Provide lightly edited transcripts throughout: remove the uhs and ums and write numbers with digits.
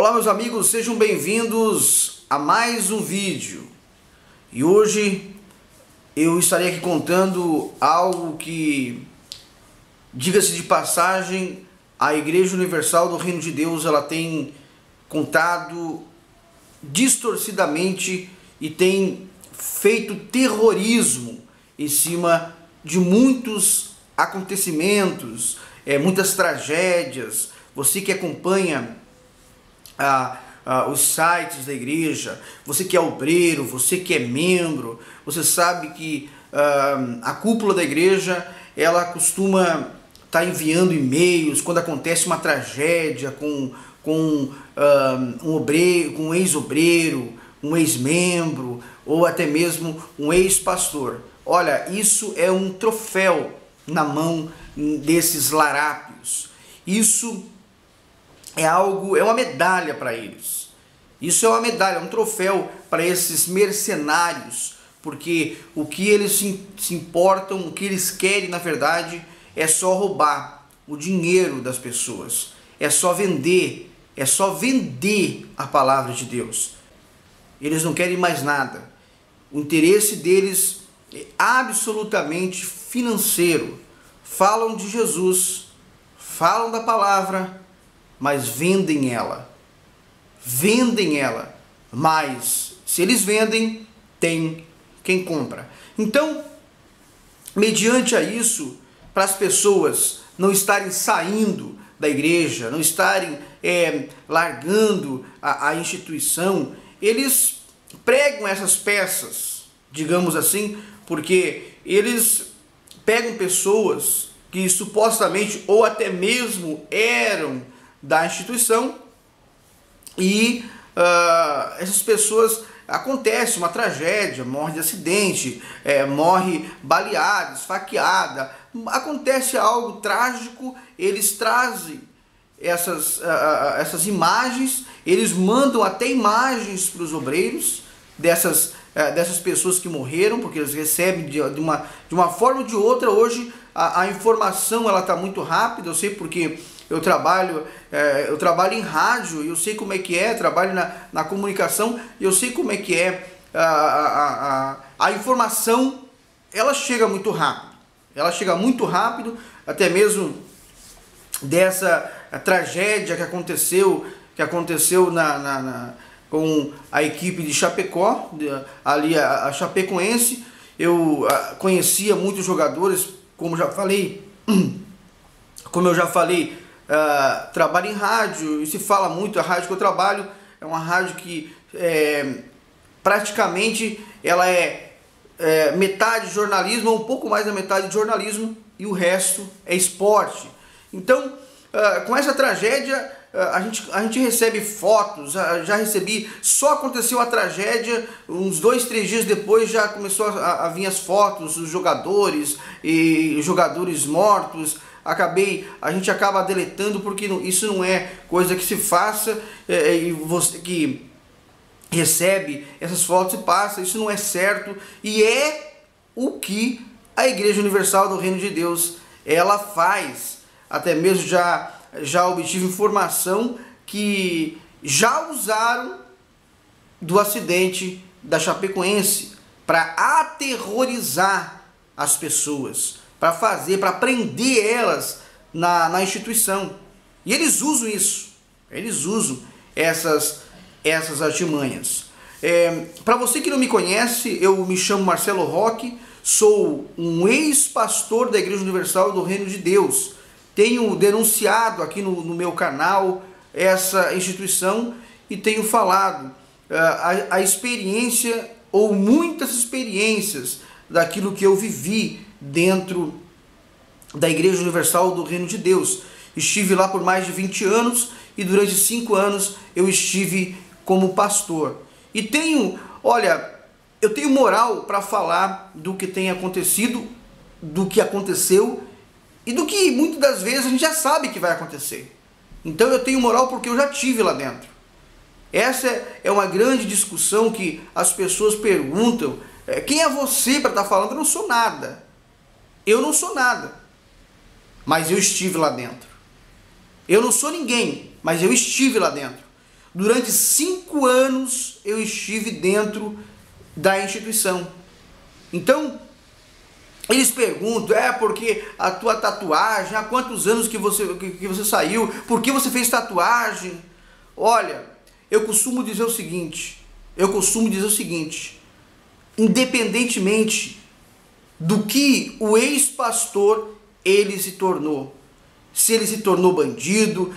Olá meus amigos, sejam bem-vindos a mais um vídeo. E hoje eu estarei aqui contando algo que, diga-se de passagem, a Igreja Universal do Reino de Deus ela tem contado distorcidamente e tem feito terrorismo em cima de muitos acontecimentos, muitas tragédias. Você que acompanha os sites da igreja, você que é obreiro, você que é membro, você sabe que a cúpula da igreja ela costuma estar enviando e-mails quando acontece uma tragédia com um obreiro, com um ex-obreiro, um ex-membro ou até mesmo um ex-pastor. Olha, isso é um troféu na mão desses larápios. Isso é uma medalha para eles. Isso é uma medalha, um troféu para esses mercenários, porque o que eles se importam, o que eles querem na verdade é só roubar o dinheiro das pessoas, é só vender a palavra de Deus. Eles não querem mais nada. O interesse deles é absolutamente financeiro. Falam de Jesus, falam da palavra, mas vendem ela, mas se eles vendem, tem quem compra. Então, mediante a isso, para as pessoas não estarem saindo da igreja, não estarem largando a instituição, eles pregam essas peças, digamos assim, porque eles pegam pessoas que supostamente ou até mesmo eram da instituição e essas pessoas, acontece uma tragédia, morre de acidente, morre baleada, esfaqueada, acontece algo trágico, eles trazem essas imagens, eles mandam até imagens para os obreiros dessas pessoas que morreram, porque eles recebem de uma forma ou de outra. Hoje a informação ela está muito rápida, eu sei porque eu trabalho em rádio, eu sei como é que é, trabalho na comunicação, eu sei como é que é a informação, ela chega muito rápido, até mesmo dessa tragédia que aconteceu com a equipe de Chapecó, ali a Chapecoense. Eu conhecia muitos jogadores, como eu já falei, trabalho em rádio, e se fala muito, a rádio que eu trabalho é uma rádio que praticamente ela é metade jornalismo, ou um pouco mais da metade de jornalismo, e o resto é esporte. Então, com essa tragédia, a gente recebe fotos, já recebi, só aconteceu a tragédia, uns 2, 3 dias depois já começou a vir as fotos, os jogadores e jogadores mortos. A gente acaba deletando porque isso não é coisa que se faça, e você que recebe essas fotos e passa, isso não é certo, e é o que a Igreja Universal do Reino de Deus ela faz. Até mesmo já obtive informação que já usaram do acidente da Chapecoense para aterrorizar as pessoas, para prender elas na instituição. E eles usam isso, eles usam essas artimanhas. Para você que não me conhece, eu me chamo Marcelo Roque, sou um ex-pastor da Igreja Universal do Reino de Deus. Tenho denunciado aqui no meu canal essa instituição e tenho falado a experiência, ou muitas experiências, daquilo que eu vivi dentro da Igreja Universal do Reino de Deus. Estive lá por mais de 20 anos e durante 5 anos eu estive como pastor. E eu tenho moral para falar do que tem acontecido, do que aconteceu e do que muitas das vezes a gente já sabe que vai acontecer. Então eu tenho moral porque eu já tive lá dentro. Essa é uma grande discussão que as pessoas perguntam: quem é você para estar falando? Eu não sou nada. Eu não sou nada, mas eu estive lá dentro. Eu não sou ninguém, mas eu estive lá dentro. Durante 5 anos eu estive dentro da instituição. Então, eles perguntam, porque a tua tatuagem, há quantos anos que você saiu, por que você fez tatuagem? Olha, eu costumo dizer o seguinte, independentemente do que o ex-pastor ele se tornou, se ele se tornou bandido,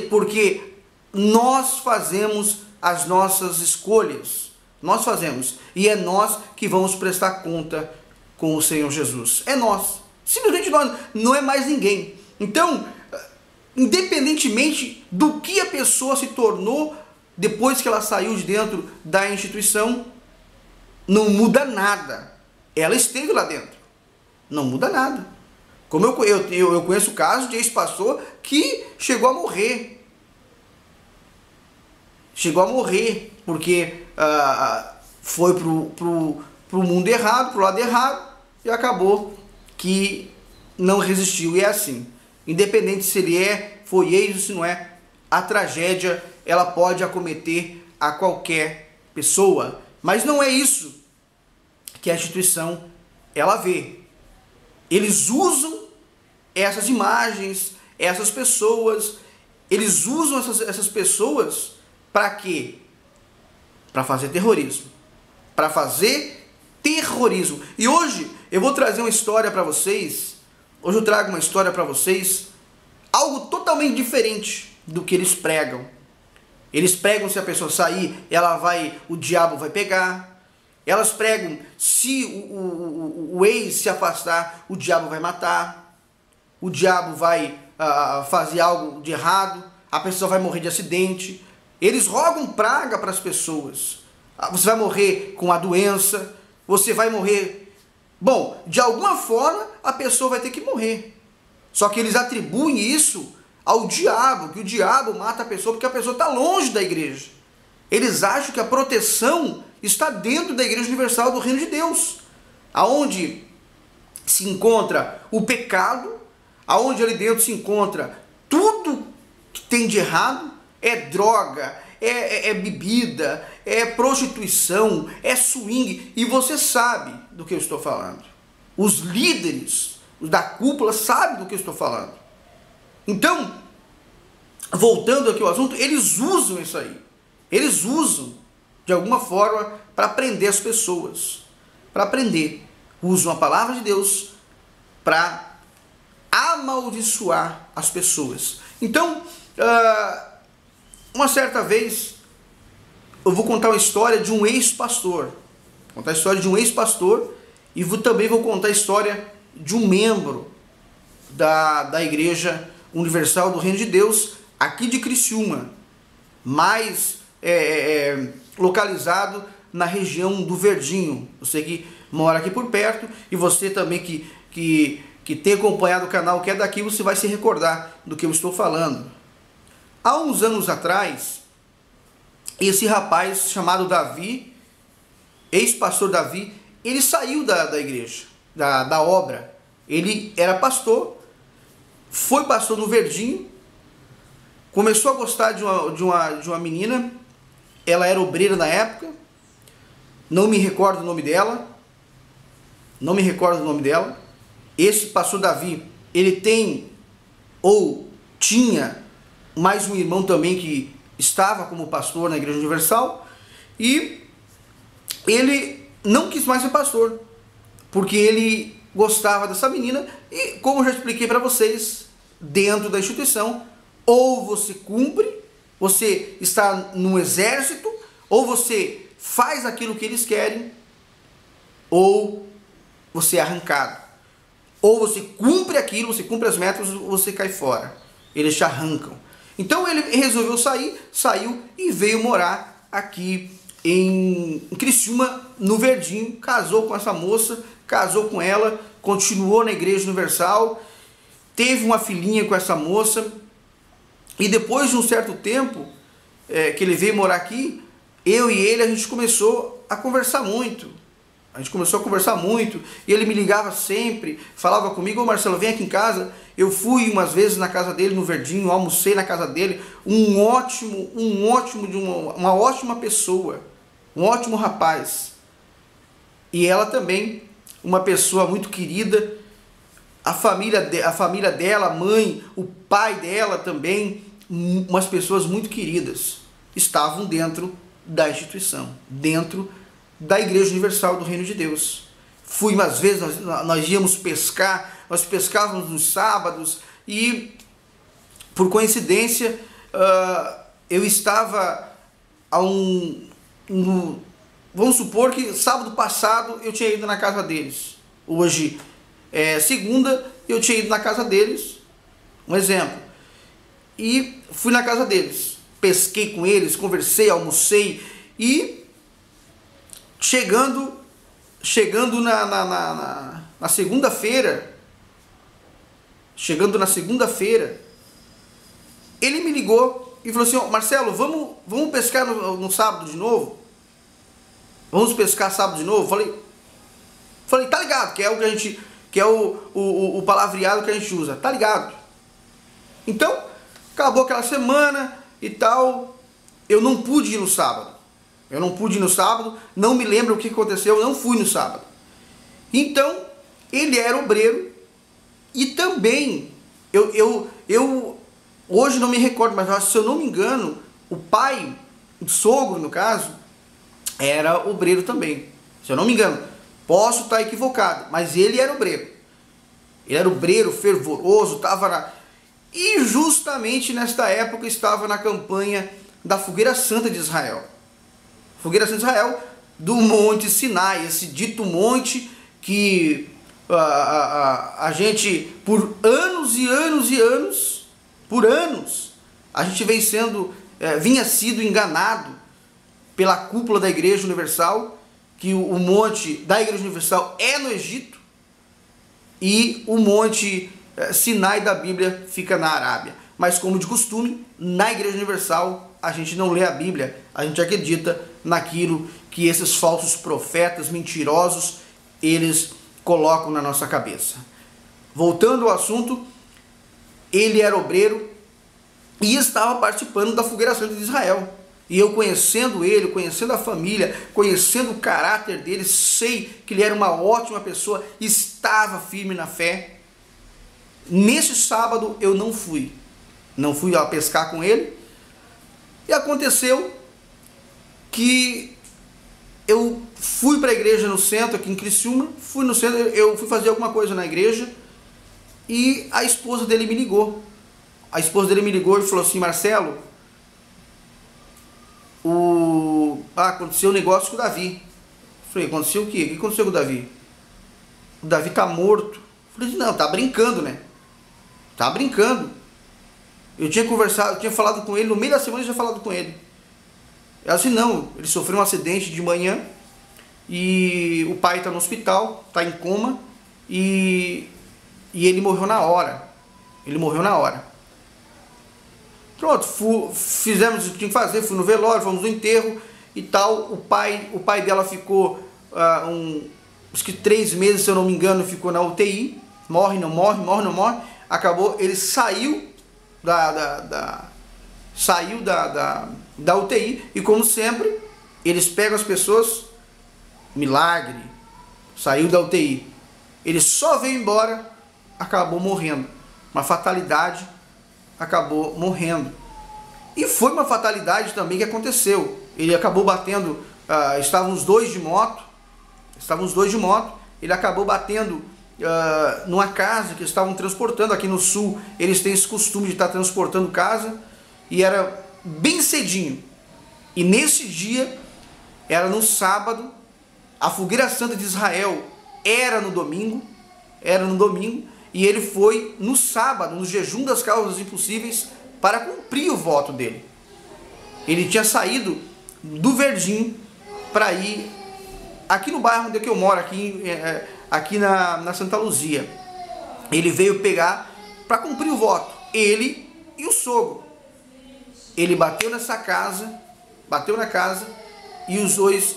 porque nós fazemos as nossas escolhas, nós fazemos, e é nós que vamos prestar conta com o Senhor Jesus, é nós, simplesmente nós, não é mais ninguém. Então, independentemente do que a pessoa se tornou depois que ela saiu de dentro da instituição, não muda nada. Ela esteve lá dentro, não muda nada. Como eu conheço casos de ex-pastor que chegou a morrer. Porque foi pro mundo errado, pro lado errado, e acabou que não resistiu. E é assim, independente se ele foi ex ou se não é, a tragédia ela pode acometer a qualquer pessoa. Mas não é isso que a instituição ela vê. Eles usam essas imagens, essas pessoas, eles usam essas pessoas para quê? Para fazer terrorismo. E hoje eu vou trazer uma história para vocês. Hoje eu trago uma história para vocês, algo totalmente diferente do que eles pregam. Eles pregam se a pessoa sair, o diabo vai pegar. Elas pregam se o ex se afastar, o diabo vai matar. O diabo vai fazer algo de errado, a pessoa vai morrer de acidente. Eles rogam praga para as pessoas. Você vai morrer com a doença, você vai morrer... Bom, de alguma forma a pessoa vai ter que morrer. Só que eles atribuem isso ao diabo, que o diabo mata a pessoa porque a pessoa está longe da igreja. Eles acham que a proteção está dentro da Igreja Universal do Reino de Deus, aonde se encontra o pecado, aonde ali dentro se encontra tudo que tem de errado, é droga, é bebida, é prostituição, é swing, e você sabe do que eu estou falando. Os líderes da cúpula sabem do que eu estou falando. Então, voltando aqui ao assunto, eles usam isso aí. Eles usam, de alguma forma, para prender as pessoas. Para prender. Usam a palavra de Deus para amaldiçoar as pessoas. Então, uma certa vez, eu vou contar uma história de um ex-pastor. Contar a história de um ex-pastor e também vou contar a história de um membro da Igreja Universal do Reino de Deus, aqui de Criciúma, mais localizado na região do Verdinho. Você que mora aqui por perto e você também que tem acompanhado o canal, que é daqui, você vai se recordar do que eu estou falando. Há uns anos atrás, esse rapaz chamado Davi, ex-pastor Davi, ele saiu da igreja, da obra. Ele era pastor, foi pastor no Verdinho, começou a gostar de uma menina, ela era obreira na época, não me recordo o nome dela. Esse pastor Davi, ele tem ou tinha mais um irmão também que estava como pastor na Igreja Universal, e ele não quis mais ser pastor, porque ele gostava dessa menina, e como eu já expliquei para vocês, dentro da instituição, ou você cumpre, você está no exército, ou você faz aquilo que eles querem, ou você é arrancado. Ou você cumpre aquilo, você cumpre as metas, ou você cai fora. Eles te arrancam. Então ele resolveu saiu e veio morar aqui em Criciúma, no Verdinho, casou com essa moça, casou com ela, continuou na Igreja Universal, teve uma filhinha com essa moça, e depois de um certo tempo que ele veio morar aqui, eu e ele, a gente começou a conversar muito. A gente começou a conversar muito, e ele me ligava sempre, falava comigo: ô Marcelo, vem aqui em casa. Eu fui umas vezes na casa dele, no Verdinho, almocei na casa dele. Uma ótima pessoa, um ótimo rapaz. E ela também, uma pessoa muito querida. A família dela, a mãe, o pai dela também, umas pessoas muito queridas, estavam dentro da instituição, dentro da Igreja Universal do Reino de Deus. Fui umas vezes, nós íamos pescar, nós pescávamos nos sábados, e por coincidência eu estava vamos supor que sábado passado eu tinha ido na casa deles. Hoje segunda, eu tinha ido na casa deles, um exemplo, e fui na casa deles, pesquei com eles, conversei, almocei, e chegando na segunda-feira, ele me ligou e falou assim: ó, Marcelo, vamos pescar no sábado de novo? Vamos pescar sábado de novo? Falei, tá ligado, que é o que a gente, que é o palavreado que a gente usa, tá ligado? Então, acabou aquela semana e tal, eu não pude ir no sábado. Não me lembro o que aconteceu, eu não fui no sábado. Então, ele era obreiro, e também, eu hoje não me recordo, mas se eu não me engano, o pai, o sogro no caso, era obreiro também. Se eu não me engano, posso estar equivocado, mas ele era obreiro. Ele era obreiro, fervoroso, e justamente nesta época estava na campanha da Fogueira Santa de Israel. Fogueira Santa de Israel, do Monte Sinai, esse dito monte que a gente, por anos e anos e anos, a gente vinha sido enganado pela cúpula da Igreja Universal, que o monte da Igreja Universal é no Egito, e o monte Sinai da Bíblia fica na Arábia. Mas, como de costume, na Igreja Universal a gente não lê a Bíblia, a gente acredita naquilo que esses falsos profetas mentirosos eles colocam na nossa cabeça. Voltando ao assunto, ele era obreiro e estava participando da Fogueira Santa de Israel. E eu, conhecendo ele, conhecendo a família, conhecendo o caráter dele, sei que ele era uma ótima pessoa, estava firme na fé. Nesse sábado eu não fui a pescar com ele, e aconteceu que eu fui para a igreja no centro, aqui em Criciúma, eu fui fazer alguma coisa na igreja, e a esposa dele me ligou. E falou assim: Marcelo, aconteceu um negócio com o Davi. Eu falei: aconteceu o quê? O que aconteceu com o Davi? O Davi tá morto. Eu falei: não, tá brincando, né? Tá brincando. Eu tinha falado com ele, no meio da semana eu tinha falado com ele. Ela disse: não, ele sofreu um acidente de manhã, e o pai tá no hospital, tá em coma, e ele morreu na hora. Pronto, fizemos o que tinha que fazer, fui no velório, fomos no enterro e tal. O pai dela ficou acho que 3 meses, se eu não me engano, ficou na UTI, morre, não morre. Acabou, ele saiu da UTI, e como sempre, eles pegam as pessoas, milagre, saiu da UTI. Ele só veio embora, acabou morrendo. Uma fatalidade, acabou morrendo. E foi uma fatalidade também que aconteceu. Ele acabou batendo, estavam os dois de moto, ele acabou batendo numa casa que estavam transportando. Aqui no sul eles têm esse costume de estar transportando casa, e era bem cedinho, e nesse dia, era no sábado, a Fogueira Santa de Israel era no domingo, e ele foi no sábado, no jejum das causas impossíveis, para cumprir o voto dele. Ele tinha saído do Verdinho para ir aqui no bairro onde eu moro, aqui na Santa Luzia. Ele veio pegar para cumprir o voto, ele e o sogro. Ele bateu na casa, e os dois,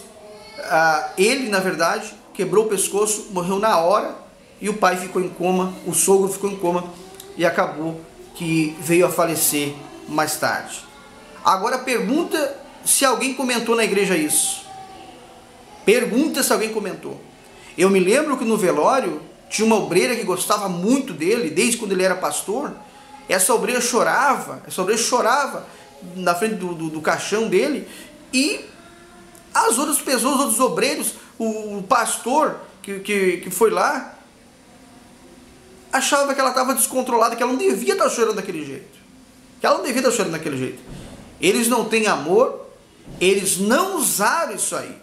ele na verdade, quebrou o pescoço, morreu na hora, e o pai ficou em coma, o sogro ficou em coma e acabou que veio a falecer mais tarde. Agora pergunta se alguém comentou na igreja isso. Pergunta se alguém comentou. Eu me lembro que no velório tinha uma obreira que gostava muito dele, desde quando ele era pastor. Essa obreira chorava na frente do caixão dele, e as outras pessoas, os outros obreiros, o pastor que foi lá, achava que ela estava descontrolada, que ela não devia estar chorando daquele jeito. Eles não têm amor, eles não usaram isso aí.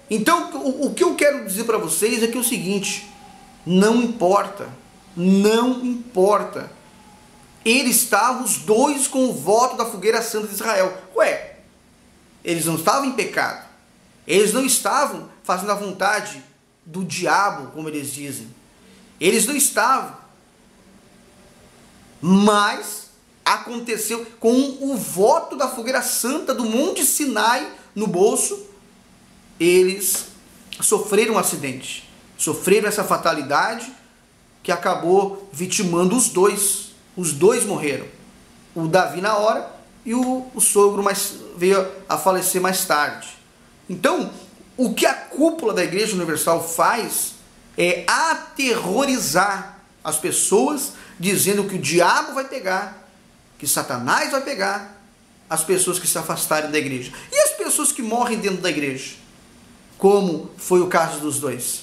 Então, o que eu quero dizer para vocês é que é o seguinte: não importa. Eles estavam os dois com o voto da fogueira santa de Israel. Ué, eles não estavam em pecado. Eles não estavam fazendo a vontade do diabo, como eles dizem. Eles não estavam. Mas aconteceu com o voto da fogueira santa do Monte Sinai no bolso. Eles sofreram um acidente, sofreram essa fatalidade que acabou vitimando os dois. Os dois morreram. O Davi na hora e o sogro veio a falecer mais tarde. Então, o que a cúpula da Igreja Universal faz é aterrorizar as pessoas, dizendo que o diabo vai pegar, que Satanás vai pegar as pessoas que se afastarem da igreja. E as pessoas que morrem dentro da igreja? Como foi o caso dos dois.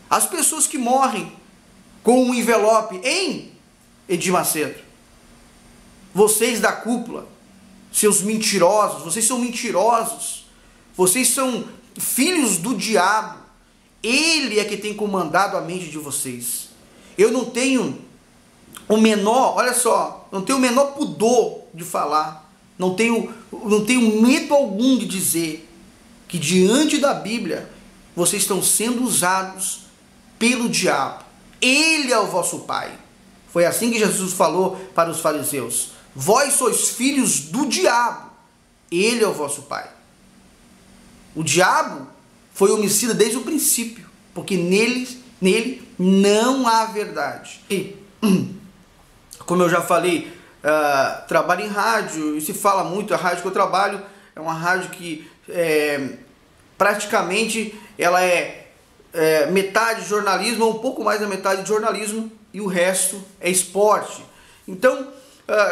As pessoas que morrem com um envelope, hein, Edir Macedo? Vocês da cúpula, seus mentirosos, vocês são mentirosos, vocês são filhos do diabo. Ele é que tem comandado a mente de vocês. Eu não tenho o menor, olha só, não tenho o menor pudor de falar, não tenho medo algum de dizer que diante da Bíblia vocês estão sendo usados pelo diabo. Ele é o vosso pai. Foi assim que Jesus falou para os fariseus: vós sois filhos do diabo, ele é o vosso pai. O diabo foi homicida desde o princípio, porque nele não há verdade. E, como eu já falei, trabalho em rádio, e se fala muito, a rádio que eu trabalho é uma rádio que praticamente ela é metade jornalismo, ou um pouco mais da metade de jornalismo, e o resto é esporte. Então,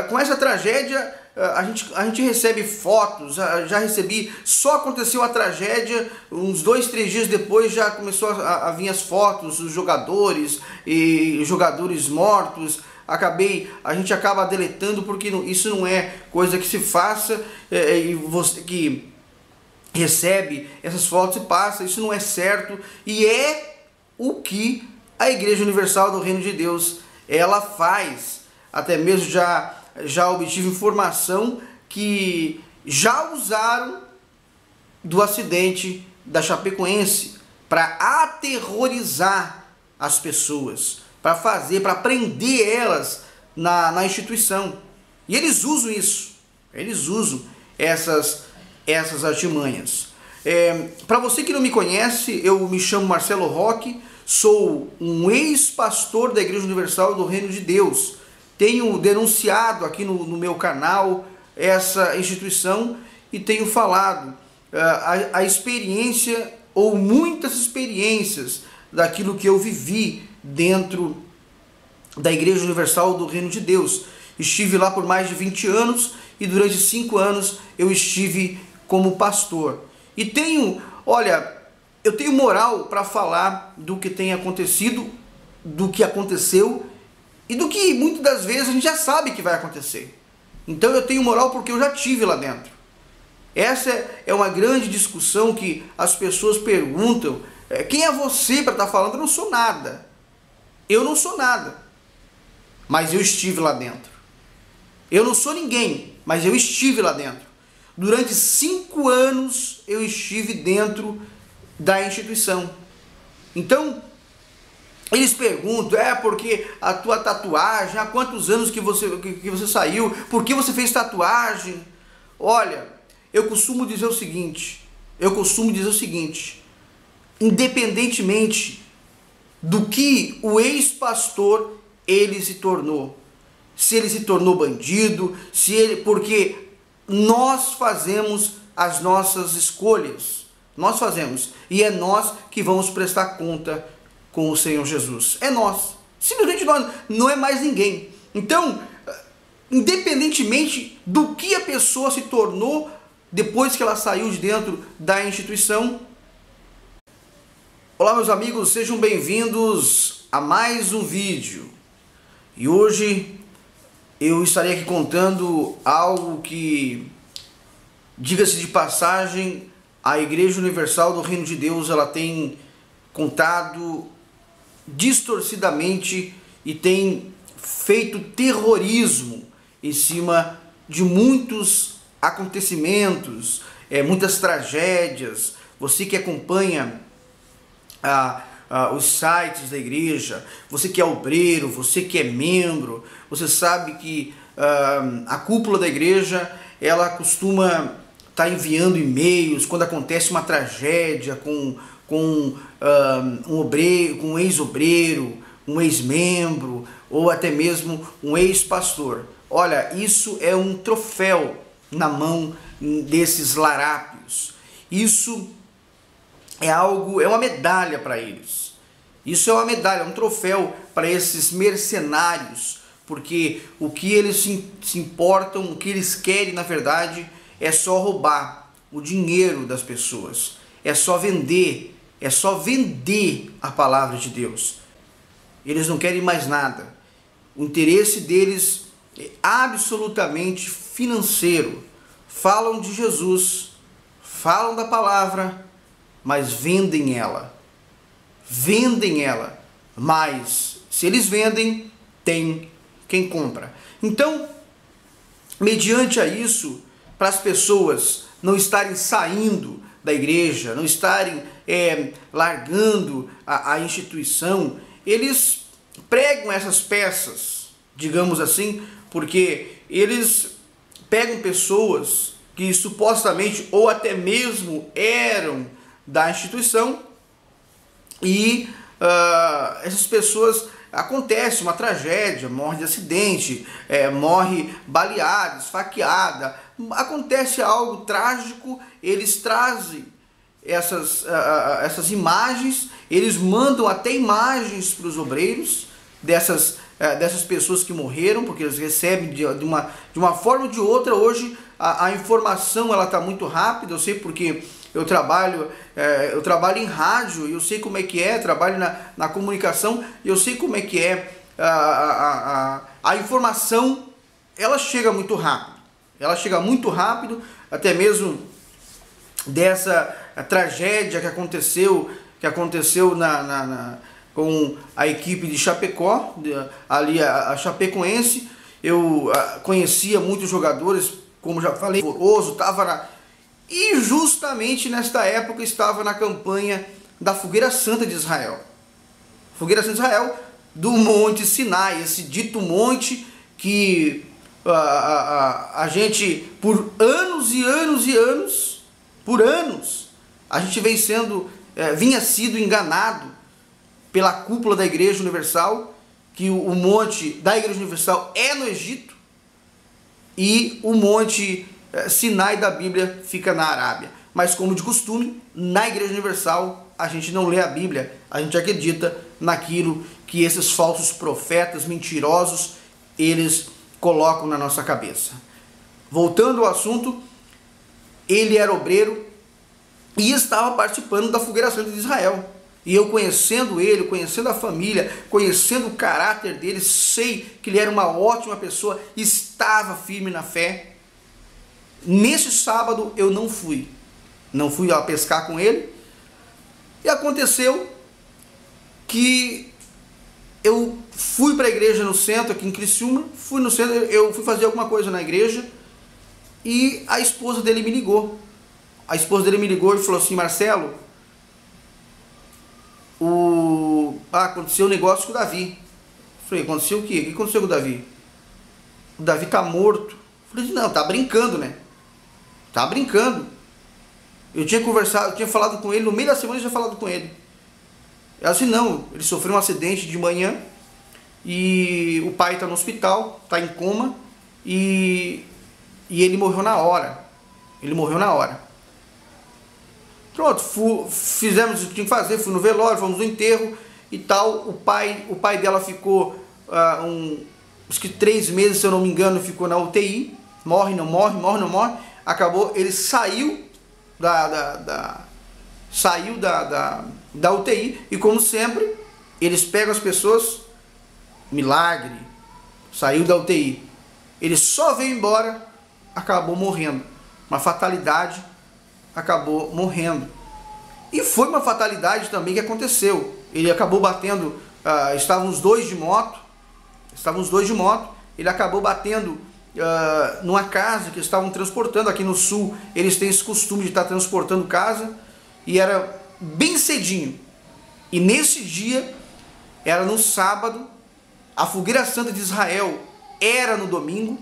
com essa tragédia, a gente recebe fotos, já recebi, só aconteceu a tragédia, uns 2, 3 dias depois já começou a vir as fotos, os jogadores e jogadores mortos. A gente acaba deletando, porque isso não é coisa que se faça, e você que recebe essas fotos e passa, isso não é certo, e é o que a Igreja Universal do Reino de Deus ela faz. Até mesmo já obtive informação que já usaram do acidente da Chapecoense para aterrorizar as pessoas, para prender elas na instituição. E eles usam isso, eles usam essas artimanhas. Para você que não me conhece, eu me chamo Marcelo Roque, sou um ex-pastor da Igreja Universal do Reino de Deus. Tenho denunciado aqui no meu canal essa instituição e tenho falado a experiência, ou muitas experiências, daquilo que eu vivi dentro da Igreja Universal do Reino de Deus. Estive lá por mais de 20 anos e durante 5 anos eu estive como pastor. E eu tenho moral para falar do que tem acontecido, do que aconteceu e do que muitas das vezes a gente já sabe que vai acontecer. Então eu tenho moral porque eu já estive lá dentro. Essa é uma grande discussão que as pessoas perguntam: quem é você para estar falando? Eu não sou nada. Eu não sou nada, mas eu estive lá dentro. Eu não sou ninguém, mas eu estive lá dentro. Durante 5 anos eu estive dentro da instituição. Então, eles perguntam: porque a tua tatuagem, há quantos anos que você saiu? Por que você fez tatuagem? Olha, eu costumo dizer o seguinte, independentemente do que o ex-pastor ele se tornou. Se ele se tornou bandido, porque nós fazemos as nossas escolhas. Nós fazemos. E é nós que vamos prestar conta com o Senhor Jesus. É nós. Simplesmente nós. Não é mais ninguém. Então, independentemente do que a pessoa se tornou depois que ela saiu de dentro da instituição. Olá, meus amigos, sejam bem-vindos a mais um vídeo. E hoje eu estarei aqui contando algo que, diga-se de passagem, a Igreja Universal do Reino de Deus ela tem contado distorcidamente e tem feito terrorismo em cima de muitos acontecimentos, muitas tragédias. Você que acompanha os sites da igreja, você que é obreiro, você que é membro, você sabe que a cúpula da igreja ela costuma estar enviando e-mails quando acontece uma tragédia com um obreiro, com um ex-obreiro, um ex-membro ou até mesmo um ex-pastor. Olha, isso é um troféu na mão desses larápios. Isso é uma medalha para eles. Isso é uma medalha, um troféu para esses mercenários, porque o que eles se importam, o que eles querem na verdade é só roubar o dinheiro das pessoas, é só vender a palavra de Deus. Eles não querem mais nada. O interesse deles é absolutamente financeiro. Falam de Jesus, falam da palavra, mas vendem ela. Mas se eles vendem, tem quem compra. Então, mediante a isso, para as pessoas não estarem saindo da igreja, não estarem largando a instituição, eles pregam essas peças, digamos assim, porque eles pegam pessoas que supostamente ou até mesmo eram da instituição e essas pessoas, acontece uma tragédia, morre de acidente, morre baleada, esfaqueada, acontece algo trágico, eles trazem essas imagens, eles mandam até imagens para os obreiros dessas pessoas que morreram, porque eles recebem de uma forma ou de outra. Hoje a informação ela está muito rápida, eu sei porque eu trabalho em rádio, eu sei como é que é, trabalho na comunicação, eu sei como é que é a informação, ela chega muito rápido, até mesmo dessa tragédia que aconteceu com a equipe de Chapecó, ali a Chapecoense. Eu conhecia muitos jogadores, como já falei, e justamente nesta época estava na campanha da Fogueira Santa de Israel. Fogueira Santa de Israel, do Monte Sinai, esse dito monte que a gente, por anos e anos e anos, a gente vinha sido enganado pela cúpula da Igreja Universal, que o monte da Igreja Universal é no Egito e o monte Sinai da Bíblia fica na Arábia. Mas como de costume, na Igreja Universal a gente não lê a Bíblia, a gente acredita naquilo que esses falsos profetas mentirosos eles colocam na nossa cabeça. Voltando ao assunto, ele era obreiro e estava participando da Fogueira Santa de Israel. E eu conhecendo ele, conhecendo a família, conhecendo o caráter dele, sei que ele era uma ótima pessoa, estava firme na fé. Nesse sábado eu não fui a pescar com ele, e aconteceu que eu fui para a igreja no centro, aqui em Criciúma, eu fui fazer alguma coisa na igreja, e a esposa dele me ligou. A esposa dele me ligou e falou assim: Marcelo, aconteceu um negócio com o Davi. Eu falei: aconteceu o quê? O que aconteceu com o Davi? O Davi tá morto. Eu falei: não, tá brincando, né? Tá brincando. Eu tinha conversado, eu tinha falado com ele, no meio da semana eu tinha falado com ele. Ela disse, não, ele sofreu um acidente de manhã e o pai está no hospital, está em coma e ele morreu na hora. Ele morreu na hora. Pronto, fizemos o que tinha que fazer, fui no velório, fomos no enterro e tal. O pai dela ficou acho que 3 meses, se eu não me engano, ficou na UTI. Morre, não morre, morre, não morre. Acabou, ele saiu saiu da UTI e, como sempre, eles pegam as pessoas, milagre, saiu da UTI. Ele só veio embora, acabou morrendo. Uma fatalidade, acabou morrendo. E foi uma fatalidade também que aconteceu. Ele acabou batendo, estavam os dois de moto, ele acabou batendo numa casa que eles estavam transportando. Aqui no sul eles têm esse costume de estar transportando casa, e era bem cedinho. E nesse dia, era no sábado, a fogueira santa de Israel era no domingo,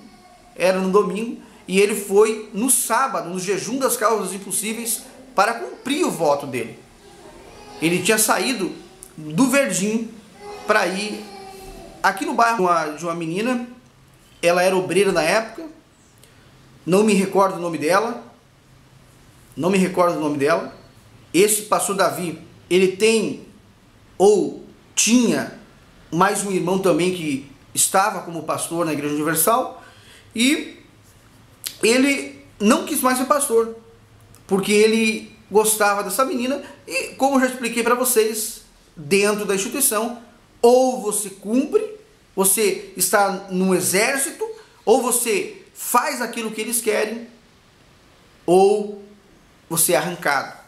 e ele foi no sábado, no jejum das causas impossíveis, para cumprir o voto dele. Ele tinha saído do Verdinho para ir aqui no bairro de uma menina. Ela era obreira na época, não me recordo o nome dela, Esse pastor Davi, ele tem ou tinha mais um irmão também que estava como pastor na Igreja Universal, e ele não quis mais ser pastor, porque ele gostava dessa menina. E, como eu já expliquei para vocês, dentro da instituição, ou você cumpre, você está no exército, ou você faz aquilo que eles querem, ou você é arrancado.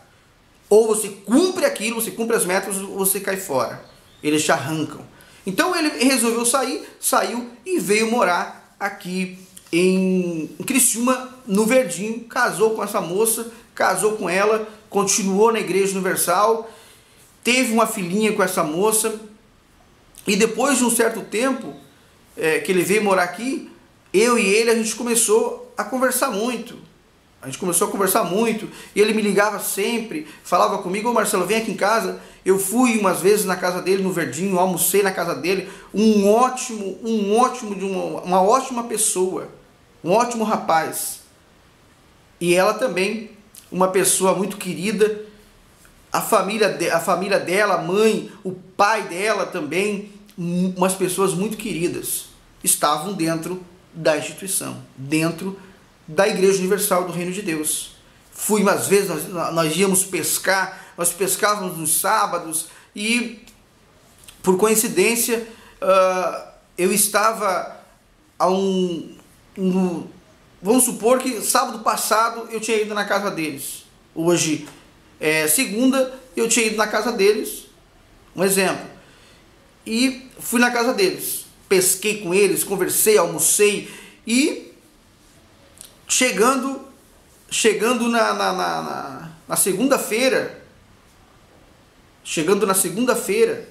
Ou você cumpre aquilo, você cumpre as metas, ou você cai fora. Eles te arrancam. Então ele resolveu saiu e veio morar aqui em Criciúma, no Verdinho. Casou com essa moça, casou com ela, continuou na Igreja Universal, teve uma filhinha com essa moça. E depois de um certo tempo que ele veio morar aqui, eu e ele, a gente começou a conversar muito. E ele me ligava sempre, falava comigo, ô Marcelo, vem aqui em casa. Eu fui umas vezes na casa dele, no Verdinho, almocei na casa dele. Uma ótima pessoa, um ótimo rapaz. E ela também, uma pessoa muito querida. A família dela, a mãe, o pai dela também, umas pessoas muito queridas, estavam dentro da instituição, dentro da Igreja Universal do Reino de Deus. Fui umas vezes, nós íamos pescar, nós pescávamos nos sábados, e por coincidência eu estava vamos supor que sábado passado eu tinha ido na casa deles. Hoje segunda, eu tinha ido na casa deles, um exemplo, e fui na casa deles, pesquei com eles, conversei, almocei, e chegando na segunda-feira,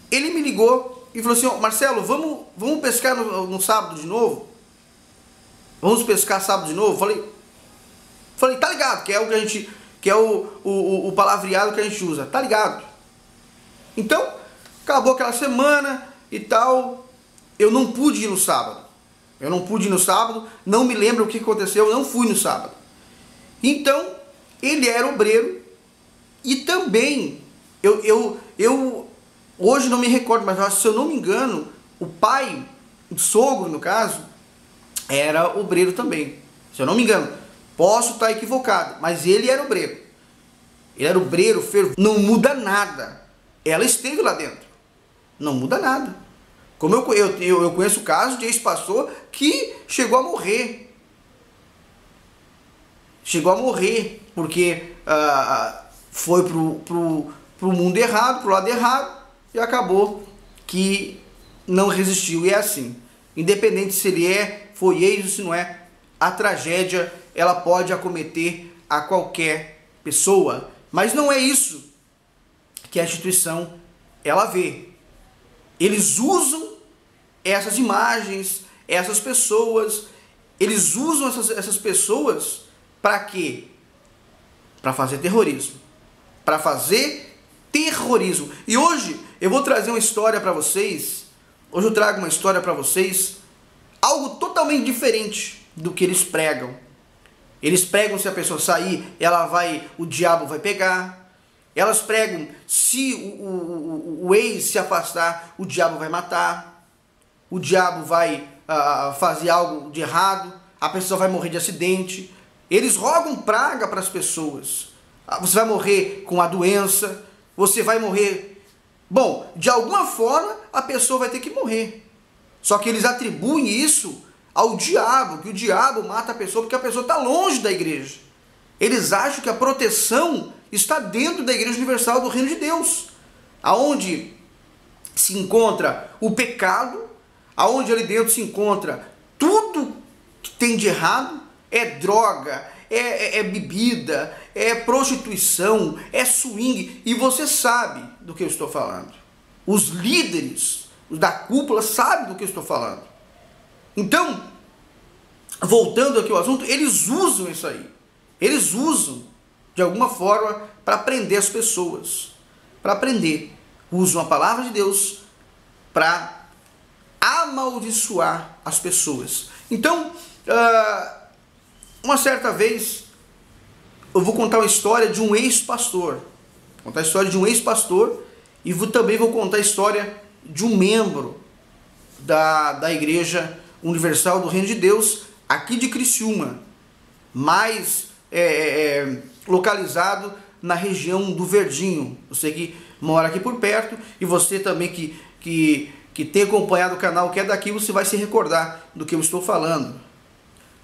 ele me ligou e falou assim, ó, Marcelo, vamos pescar no sábado de novo? Vamos pescar sábado de novo? Falei, tá ligado, que é o que a gente, que é o palavreado que a gente usa, tá ligado? Então, acabou aquela semana e tal, eu não pude ir no sábado. Não me lembro o que aconteceu, eu não fui no sábado. Então, ele era obreiro, e também, eu hoje não me recordo, mas se eu não me engano, o pai, o sogro no caso, era obreiro também. Se eu não me engano, posso estar equivocado, mas ele era obreiro. Ele era obreiro, fervoroso. Não muda nada. Ela esteve lá dentro. Não muda nada. Como eu conheço o caso de ex-pastor que chegou a morrer. Porque foi pro mundo errado, pro lado errado, e acabou que não resistiu. E é assim, independente se ele foi ex ou se não é, a tragédia ela pode acometer a qualquer pessoa. Mas não é isso que a instituição ela vê. Eles usam essas imagens, essas pessoas, eles usam essas pessoas para quê? para fazer terrorismo. Para fazer terrorismo. E hoje eu vou trazer uma história para vocês. Hoje eu trago uma história para vocês, algo totalmente diferente do que eles pregam. Eles pregam se a pessoa sair, o diabo vai pegar. Elas pregam se o ex se afastar, o diabo vai matar. O diabo vai fazer algo de errado, a pessoa vai morrer de acidente. Eles rogam praga para as pessoas. Você vai morrer com a doença, você vai morrer... Bom, de alguma forma a pessoa vai ter que morrer. Só que eles atribuem isso ao diabo, que o diabo mata a pessoa porque a pessoa está longe da igreja. Eles acham que a proteção está dentro da Igreja Universal do Reino de Deus, aonde se encontra o pecado, aonde ali dentro se encontra tudo que tem de errado, é droga, é bebida, é prostituição, é swing, e você sabe do que eu estou falando. Os líderes da cúpula sabem do que eu estou falando. Então, voltando aqui ao assunto, eles usam isso aí. Eles usam, de alguma forma, para prender as pessoas. Para prender. Usam a palavra de Deus para amaldiçoar as pessoas. Então, uma certa vez, eu vou contar uma história de um ex-pastor. Contar a história de um ex-pastor e também vou contar a história de um membro da Igreja Universal do Reino de Deus, aqui de Criciúma, mais localizado na região do Verdinho. Você que mora aqui por perto e você também que tem acompanhado o canal, que é daqui, você vai se recordar do que eu estou falando.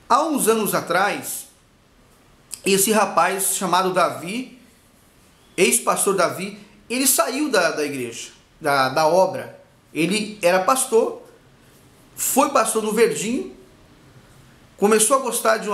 Há uns anos atrás, esse rapaz chamado Davi, ex-pastor Davi, ele saiu da igreja, da obra. Ele era pastor, foi pastor no Verdinho, começou a gostar de